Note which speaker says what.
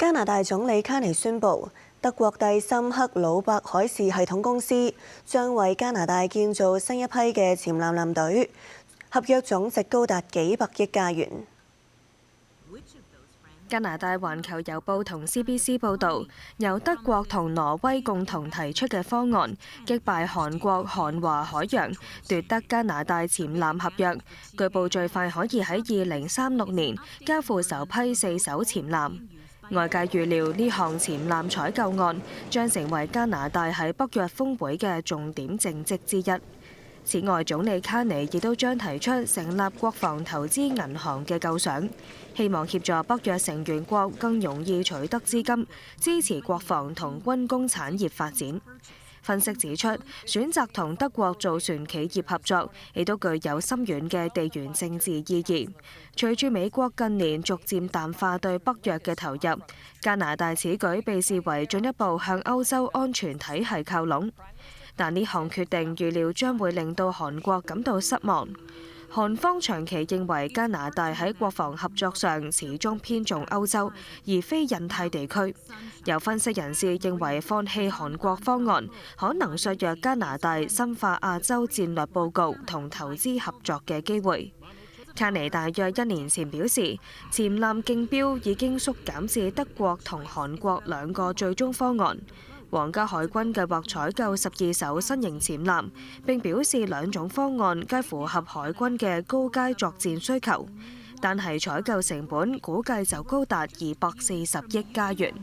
Speaker 1: 加拿大總理卡尼宣布，德國第三克魯伯海事系統公司將為加拿大建造新一批嘅潛艦艦隊，合約總值高達幾百億加元。
Speaker 2: 加拿大環球郵報同 CBC 報導，由德國同挪威共同提出嘅方案，擊敗韓國韓華海洋，奪得加拿大潛艦合約，據報最快可以喺2036年交付首批4艘潛艦。外界預料呢項潛艦採購案將成為加拿大喺北約峰會嘅重點政績之一。此外，總理卡尼亦都將提出成立國防投資銀行嘅構想，希望協助北約成員國更容易取得資金，支持國防同軍工產業發展。分析指出，選擇同德國造船企業合作，亦都具有深遠嘅地緣政治意義。隨住美國近年逐漸淡化對北約嘅投入，加拿大此舉被視為進一步向歐洲安全體系靠攏。但呢項決定預料將會令到韓國感到失望。韓方長期認為加拿大喺國防合作上始終偏重歐洲，而非印太地區。有分析人士認為，放棄韓國方案可能削弱加拿大深化亞洲戰略報告同投資合作嘅機會。卡尼大約1年前表示，潛艦競標已經縮減至德國同韓國兩個最終方案。皇家海軍計劃採購12艘新型潛艦，並表示兩種方案皆符合海軍嘅高階作戰需求，但係採購成本估計就高達240億加元。